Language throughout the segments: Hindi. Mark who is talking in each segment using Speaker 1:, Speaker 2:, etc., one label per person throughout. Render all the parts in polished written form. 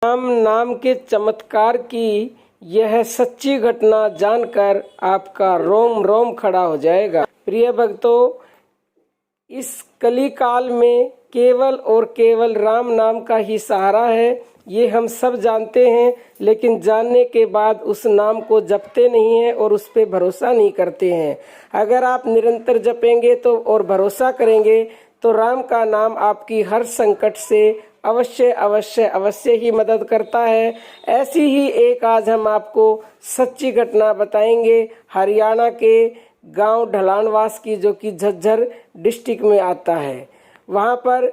Speaker 1: राम नाम के चमत्कार की यह सच्ची घटना जानकर आपका रोम रोम खड़ा हो जाएगा। प्रिय भक्तों, इस कली काल में केवल और केवल राम नाम का ही सहारा है, ये हम सब जानते हैं। लेकिन जानने के बाद उस नाम को जपते नहीं हैं और उस पर भरोसा नहीं करते हैं। अगर आप निरंतर जपेंगे तो और भरोसा करेंगे तो राम का नाम आपकी हर संकट से अवश्य अवश्य अवश्य ही मदद करता है। ऐसी ही एक आज हम आपको सच्ची घटना बताएंगे हरियाणा के गांव ढलानवास की, जो कि झज्जर डिस्ट्रिक्ट में आता है। वहां पर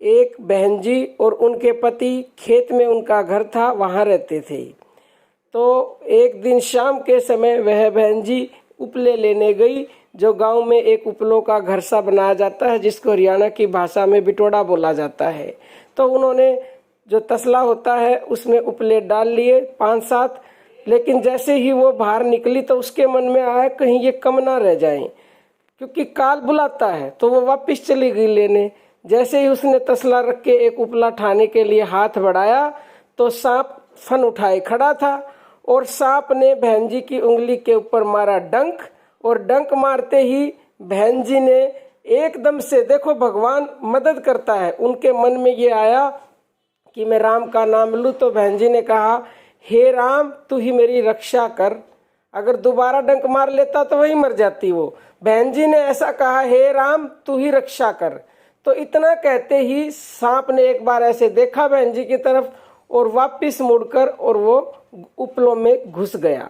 Speaker 1: एक बहन जी और उनके पति खेत में उनका घर था, वहां रहते थे। तो एक दिन शाम के समय वह बहन जी उपले लेने गई, जो गांव में एक उपलों का घर सा बनाया जाता है, जिसको हरियाणा की भाषा में बिटोड़ा बोला जाता है। तो उन्होंने जो तसला होता है उसमें उपले डाल लिए 5-7। लेकिन जैसे ही वो बाहर निकली तो उसके मन में आया कहीं ये कम ना रह जाएं, क्योंकि काल बुलाता है। तो वो वापस चली गई लेने। जैसे ही उसने तसला रख के एक उपला ठाने के लिए हाथ बढ़ाया तो सांप फन उठाए खड़ा था, और सांप ने बहन जी की उंगली के ऊपर मारा डंक, और डंक मारते ही बहन जी ने एकदम से, देखो भगवान मदद करता है, उनके मन में ये आया कि मैं राम का नाम लूँ। तो बहन जी ने कहा, हे राम तू ही मेरी रक्षा कर। अगर दोबारा डंक मार लेता तो वही मर जाती वो। बहन जी ने ऐसा कहा, हे राम तू ही रक्षा कर। तो इतना कहते ही सांप ने एक बार ऐसे देखा बहन जी की तरफ और वापिस मुड़कर और वो उपलों में घुस गया।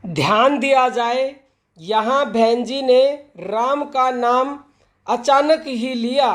Speaker 1: ध्यान दिया जाए, यहाँ बहन जी ने राम का नाम अचानक ही लिया,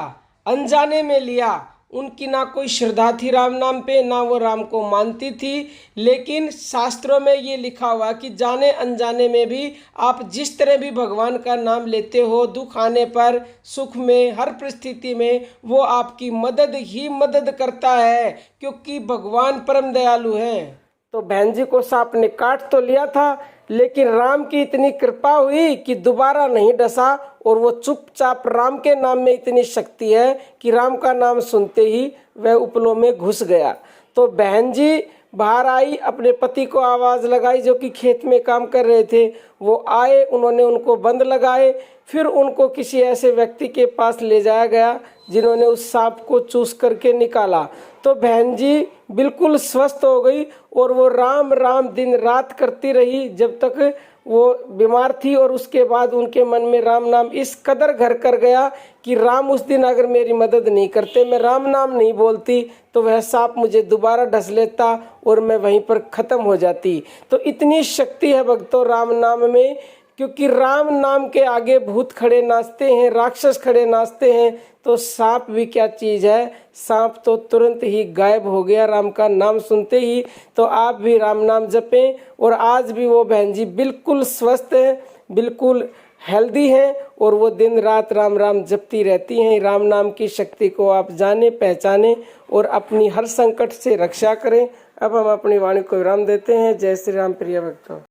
Speaker 1: अनजाने में लिया। उनकी ना कोई श्रद्धा थी राम नाम पे, ना वो राम को मानती थी। लेकिन शास्त्रों में ये लिखा हुआ कि जाने अनजाने में भी आप जिस तरह भी भगवान का नाम लेते हो, दुख आने पर, सुख में, हर परिस्थिति में वो आपकी मदद ही मदद करता है, क्योंकि भगवान परम दयालु हैं। तो बहन जी को सांप ने काट तो लिया था, लेकिन राम की इतनी कृपा हुई कि दोबारा नहीं डसा, और वो चुपचाप, राम के नाम में इतनी शक्ति है कि राम का नाम सुनते ही वह उपलों में घुस गया। तो बहन जी बाहर आई, अपने पति को आवाज़ लगाई जो कि खेत में काम कर रहे थे। वो आए, उन्होंने उनको बंद लगाए। फिर उनको किसी ऐसे व्यक्ति के पास ले जाया गया जिन्होंने उस सांप को चूस करके निकाला। तो बहन जी बिल्कुल स्वस्थ हो गई, और वो राम राम दिन रात करती रही जब तक वो बीमार थी। और उसके बाद उनके मन में राम नाम इस कदर घर कर गया कि राम उस दिन अगर मेरी मदद नहीं करते, मैं राम नाम नहीं बोलती, तो वह सांप मुझे दोबारा डस लेता और मैं वहीं पर ख़त्म हो जाती। तो इतनी शक्ति है भक्तों राम नाम में, क्योंकि राम नाम के आगे भूत खड़े नाचते हैं, राक्षस खड़े नाचते हैं, तो सांप भी क्या चीज़ है। सांप तो तुरंत ही गायब हो गया राम का नाम सुनते ही। तो आप भी राम नाम जपें। और आज भी वो बहन जी बिल्कुल स्वस्थ हैं, बिल्कुल हेल्दी हैं, और वो दिन रात राम राम जपती रहती हैं। राम नाम की शक्ति को आप जाने, पहचानें और अपनी हर संकट से रक्षा करें। अब हम अपनी वाणी को विराम देते हैं। जय श्री राम प्रिय भक्तों।